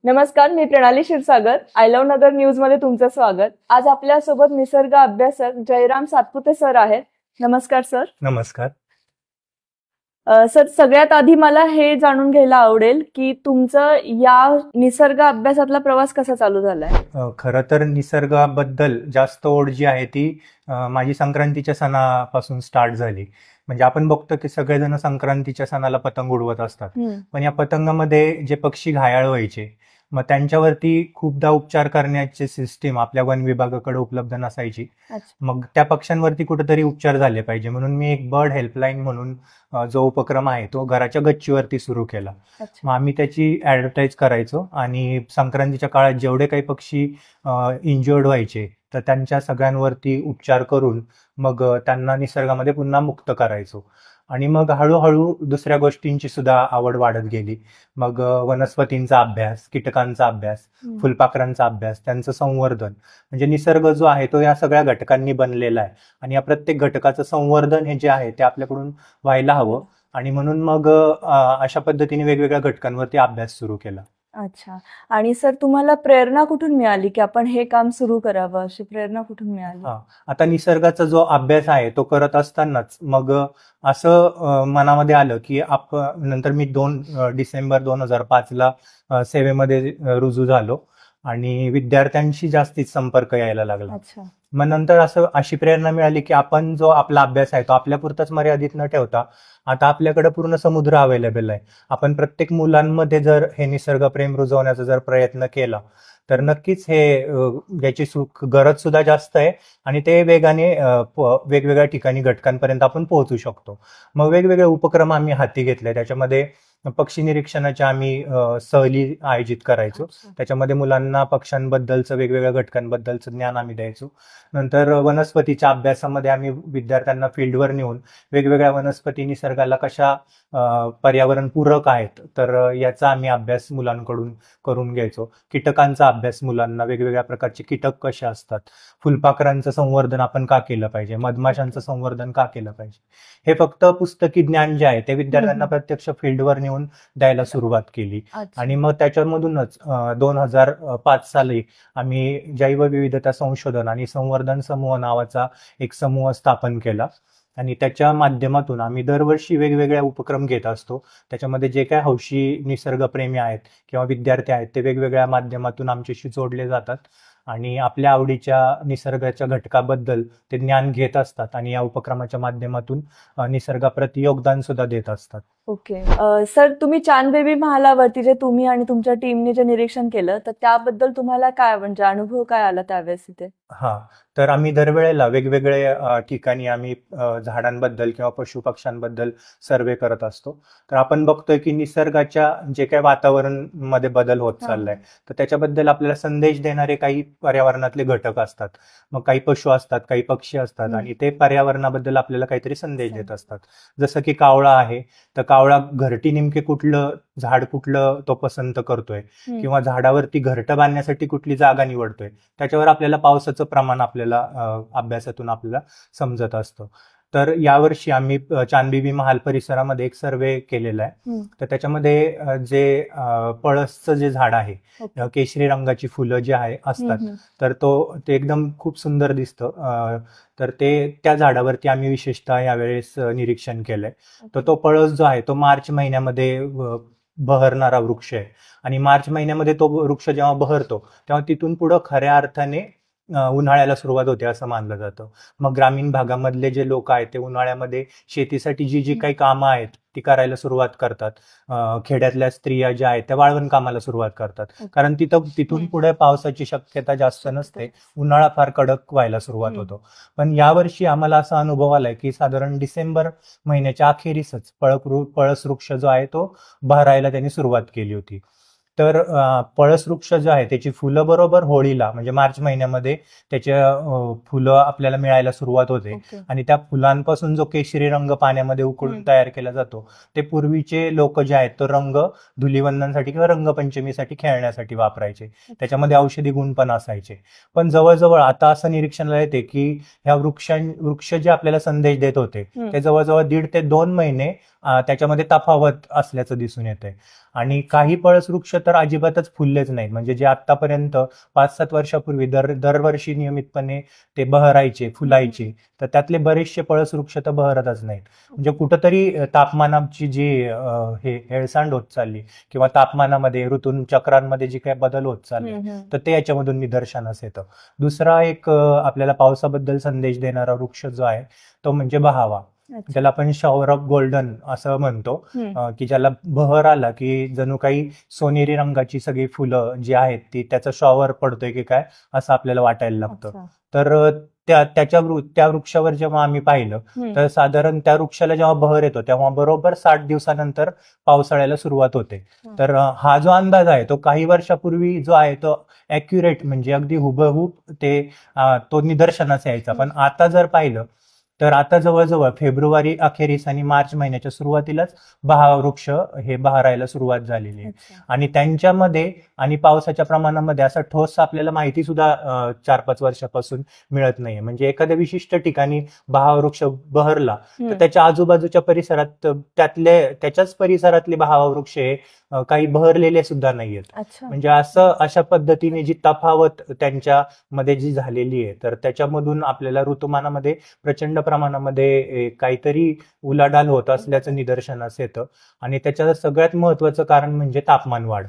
नमस्कार, मी प्रणाली Kshirsagar. I love Nagar news मध्ये तुमचं स्वागत. आज आपल्यासोबत निसर्ग अभ्यासक जयराम सातपुते सर आहेत. नमस्कार सर. नमस्कार सर, सगळ्यात आधी मला हे जाणून घ्यायला आवडेल की तुमचं या निसर्ग अभ्यासातला प्रवास कसा चालू झालाय. खरं तर निसर्गाबद्दल जास्त ओढ जी आहे ती माझी संक्रांतीच्या सणापासून स्टार्ट झाली. म्हणजे आपण बघतो की सगळेजण संक्रांतीच्या सणाला पतंग उडवत असतात, पण या पतंगामध्ये जे पक्षी घायाळ व्हायचे, मग त्यांच्यावरती खूपदा उपचार करण्याची सिस्टीम आपल्या वन विभागाकडे उपलब्ध नसायची. मग त्या पक्ष्यांवरती कुठेतरी उपचार झाले पाहिजे म्हणून मी एक बर्ड हेल्पलाईन म्हणून जो उपक्रम आहे तो घराच्या गच्चीवरती सुरू केला. मग आम्ही त्याची ऍडव्हर्टाईज करायचो आणि संक्रांतीच्या काळात जेवढे काही पक्षी इंज्युअर्ड व्हायचे तर त्यांच्या सगळ्यांवरती उपचार करून मग त्यांना निसर्गामध्ये पुन्हा मुक्त करायचो. आणि मग हळूहळू दुसऱ्या गोष्टींची सुद्धा आवड वाढत गेली. मग वनस्पतींचा अभ्यास, कीटकांचा अभ्यास, फुलपाखरांचा अभ्यास, त्यांचं संवर्धन, म्हणजे निसर्ग जो आहे तो या सगळ्या घटकांनी बनलेला आहे आणि या प्रत्येक घटकाचं संवर्धन हे जे आहे ते आपल्याकडून व्हायला हवं. आणि म्हणून मग अशा पद्धतीने वेगवेगळ्या घटकांवरती अभ्यास सुरू केला. अच्छा. आणि सर, तुम्हाला प्रेरणा कुठून मिळाली की आपण हे काम सुरू करावं, अशी प्रेरणा कुठून मिळाली? आता निसर्गाचा जो अभ्यास आहे तो करत असतानाच मग असं मनामध्ये आलं की नंतर मी 2 डिसेंबर 2005 ला सेवेमध्ये रुजू झालो आणि विद्यार्थ्यांशी जास्तीत संपर्क यायला लागला. मग नंतर अशी प्रेरणा मिळाली की आपण जो आपला अभ्यास आहे तो आपल्यापुरताच मर्यादित न ठेवता आता आपल्याकडे पूर्ण समुद्र अवेलेबल आहे. आपण प्रत्येक मुलांमध्ये जर हे निसर्ग प्रेम रुजवण्याचा जर प्रयत्न केला तर नक्कीच हे याची गरज सुद्धा जास्त आहे आणि ते वेगाने वेगवेगळ्या ठिकाणी घटकांपर्यंत आपण पोहोचू शकतो. मग वेगवेगळे उपक्रम आम्ही हाती घेतले. त्याच्यामध्ये पक्षी निरीक्षणाच्या आम्ही सहली आयोजित करायचो. त्याच्यामध्ये मुलांना पक्ष्यांबद्दलचं, वेगवेगळ्या घटकांबद्दलचं ज्ञान आम्ही द्यायचो. नंतर वनस्पतीच्या अभ्यासामध्ये आम्ही विद्यार्थ्यांना फील्डवर नेऊन वेगवेगळ्या वनस्पती निसर्गाला कशा पर्यावरण पूरक आहेत तर याचा आम्ही अभ्यास मुलांकडून करून घ्यायचो. कीटकांचा अभ्यास, मुलांना वेगवेगळ्या प्रकारचे कीटक कसे असतात, फुलपाखरांचं संवर्धन आपण का केलं पाहिजे, मधमाशांचं संवर्धन का केलं पाहिजे, हे फक्त पुस्तकी ज्ञान जे आहे ते विद्यार्थ्यांना प्रत्यक्ष फील्डवर नेऊन द्यायला सुरुवात केली. आणि मग त्याच्यामधूनच 2005 साली आम्ही जैवविविधता संशोधन आणि संवर्धन समूह नावाचा एक समूह स्थापन केला आणि त्याच्या माध्यमातून आम्ही दरवर्षी वेगवेगळ्या उपक्रम घेत असतो. त्याच्यामध्ये जे काय हौशी निसर्गप्रेमी आहेत किंवा विद्यार्थी आहेत ते वेगवेगळ्या माध्यमातून आमच्याशी जोडले जातात आणि आपल्या आवडीच्या निसर्गाच्या घटकाबद्दल ते ज्ञान घेत असतात आणि या उपक्रमाच्या माध्यमातून निसर्गाप्रती योगदान सुद्धा देत असतात. ओके. सर, तुम्ही चांदबेबी महालावरती जे तुम्ही आणि तुमच्या टीमने जे निरीक्षण केलं तर त्याबद्दल तुम्हाला काय, म्हणजे अनुभव काय आला त्यावेळेस तिथे? तर आम्ही दरवेळेला वेगवेगळे ठिकाणी आम्ही झाडांबद्दल किंवा पशु पक्ष्यांबद्दल सर्वे करत असतो. तर आपण बघतोय की निसर्गाच्या जे काही वातावरण मध्ये बदल होत चाललाय तर त्याच्याबद्दल आपल्याला संदेश देणारे काही पर्यावरणातले घटक असतात. मग काही पशु असतात, काही पक्षी असतात आणि ते पर्यावरणाबद्दल आपल्याला काहीतरी संदेश देत असतात. जसं की कावळा आहे तर कावळा घरटी नेमके कुठलं झाड कुठलं तो पसंत करतोय किंवा झाडावरती घरटं बांधण्यासाठी कुठली जागा निवडतोय त्याच्यावर आपल्याला पावसाचं प्रमाण आपल्याला अभ्यासातून आपल्याला समजत असतं. तर यावर्षी आम्ही चांदबेबी महाल परिसरामध्ये एक सर्वे केलेला आहे. तर त्याच्यामध्ये जे पळसचं जे झाड आहे, केशरी रंगाची फुलं जे आहे असतात तर ते एकदम खूप सुंदर दिसतं. तर त्या झाडावरती आम्ही विशेषतः यावेळेस निरीक्षण केलंय. तर तो पळस जो आहे तो मार्च महिन्यामध्ये बहरणारा वृक्ष आहे आणि मार्च महिन्यामध्ये तो वृक्ष जेव्हा बहरतो तेव्हा तिथून पुढं खऱ्या अर्थाने उन्हाळ्याला सुरुवात होते असं मानलं जातं. मग ग्रामीण भागामधले जे लोक आहेत ते उन्हाळ्यामध्ये शेतीसाठी जी काही कामं आहेत ती करायला सुरुवात करतात. खेड्यातल्या स्त्रिया ज्या आहेत त्या वाळवण कामाला सुरुवात करतात, कारण तिथून पुढे पावसाची शक्यता जास्त नसते, उन्हाळा फार कडक व्हायला सुरुवात होतो. पण यावर्षी आम्हाला असा अनुभव आलाय की साधारण डिसेंबर महिन्याच्या अखेरीसच पळस वृक्ष जो आहे तो बहरायला त्यांनी सुरुवात केली होती. तर पळस वृक्ष जो आहे त्याची फुलं बरोबर होळीला म्हणजे मार्च महिन्यामध्ये त्याच्या फुलं आपल्याला मिळायला सुरुवात होते आणि त्या फुलांपासून जो केशरी रंग पाण्यामध्ये उकळून तयार केला जातो ते पूर्वीचे लोक जे आहेत तो रंग धुलीवंदनसाठी किंवा रंगपंचमीसाठी खेळण्यासाठी वापरायचे. त्याच्यामध्ये औषधी गुण पण असायचे. पण जवळजवळ आता असं निरीक्षणाला येते की ह्या वृक्ष जे आपल्याला संदेश देत होते ते जवळजवळ 1.5 ते 2 महिने त्याच्यामध्ये तफावत असल्याचं दिसून येतंय. आणि काही पळस वृक्ष तर अजिबातच फुललेच नाहीत. म्हणजे जे आतापर्यंत 5-7 वर्षापूर्वी दरवर्षी नियमितपणे ते बहरायचे, फुलायचे, तर त्यातले बरेचसे पळस वृक्ष तर बहरतच नाहीत. म्हणजे कुठंतरी तापमानाची जी हे हेळसांड होत चालली किंवा तापमानामध्ये ऋतूचक्रांमध्ये जी काही बदल होत चालले, तर ते याच्यामधून निदर्शनास येतं. दुसरा एक आपल्याला पावसाबद्दल संदेश देणारा वृक्ष जो आहे तो म्हणजे बहावा. त्याला आपण शॉवर ऑफ गोल्डन असं म्हणतो, की ज्याला बहर आला की जणू काही सोनेरी रंगाची सगळी फुलं जी आहेत ती त्याचा शॉवर पडतोय की काय असं आपल्याला वाटायला लागतं. तर त्या वृक्षावर जेव्हा आम्ही पाहिलं तर साधारण त्या वृक्षाला जेव्हा बहर येतो तेव्हा बरोबर 60 दिवसानंतर पावसाळ्याला सुरुवात होते. तर हा जो अंदाज आहे तो काही वर्षापूर्वी जो आहे तो ॲक्युरेट म्हणजे अगदी हुबहूब तो निदर्शनास यायचा. पण आता जर पाहिलं तर आता जवळजवळ फेब्रुवारी अखेरीस आणि मार्च महिन्याच्या सुरुवातीलाच वृक्ष हे बहरायला सुरुवात झालेली आहे. आणि त्यांच्यामध्ये आणि पावसाच्या प्रमाणामध्ये असा ठोस आपल्याला माहिती सुद्धा 4-5 वर्षापासून मिळत नाहीये. म्हणजे एखाद्या विशिष्ट ठिकाणी वृक्ष बहरला तर त्याच्या आजूबाजूच्या परिसरात त्याच्याच परिसरातले वृक्ष हे काही बहरलेले सुद्धा नाहीयेत. म्हणजे अशा पद्धतीने जी तफावत त्यांच्यामध्ये जी झालेली आहे तर त्याच्यामधून आपल्याला ऋतुमानामध्ये प्रचंड प्रमाणामध्ये काहीतरी उलाढाल होत असल्याचं निदर्शनास येतं. आणि त्याचं सगळ्यात महत्वाचं कारण म्हणजे तापमान वाढ.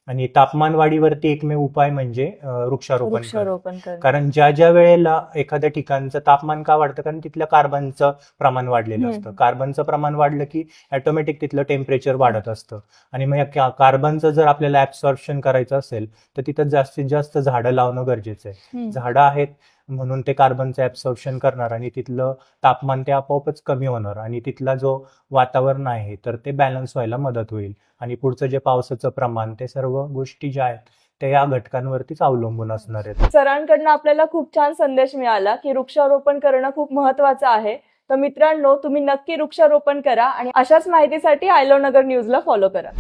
आणि तापमान वाढीवरती एकमेव उपाय म्हणजे वृक्षारोपण. कारण ज्या वेळेला एखाद्या ठिकाणचं तापमान का वाढतं, कारण तिथल्या कार्बनचं प्रमाण वाढलेलं असतं. कार्बनचं प्रमाण वाढलं की ऑटोमॅटिक तिथलं टेम्परेचर वाढत असतं. आणि मग या कार्बनचं जर आपल्याला ऍब्सॉर्प्शन करायचं असेल तर तिथं जास्तीत जास्त झाडं लावणं गरजेचं आहे. झाडं आहेत म्हणून ते कार्बनचं ऍब्सॉर्प्शन करणार आणि तिथलं तापमान ते आपोआपच कमी होणार आणि तिथला जो वातावरण आहे तर ते बॅलन्स व्हायला मदत होईल. आणि पुढचं जे पावसाचं प्रमाण ते सर्व गोष्टी ज्या आहेत त्या या घटकांवरतीच अवलंबून असणार आहेत. सरांकडनं आपल्याला खूप छान संदेश मिळाला की वृक्षारोपण करणं खूप महत्वाचं आहे. तर मित्रांनो, तुम्ही नक्की वृक्षारोपण करा आणि अशाच माहितीसाठी आय लव्ह नगर न्यूजला फॉलो करा.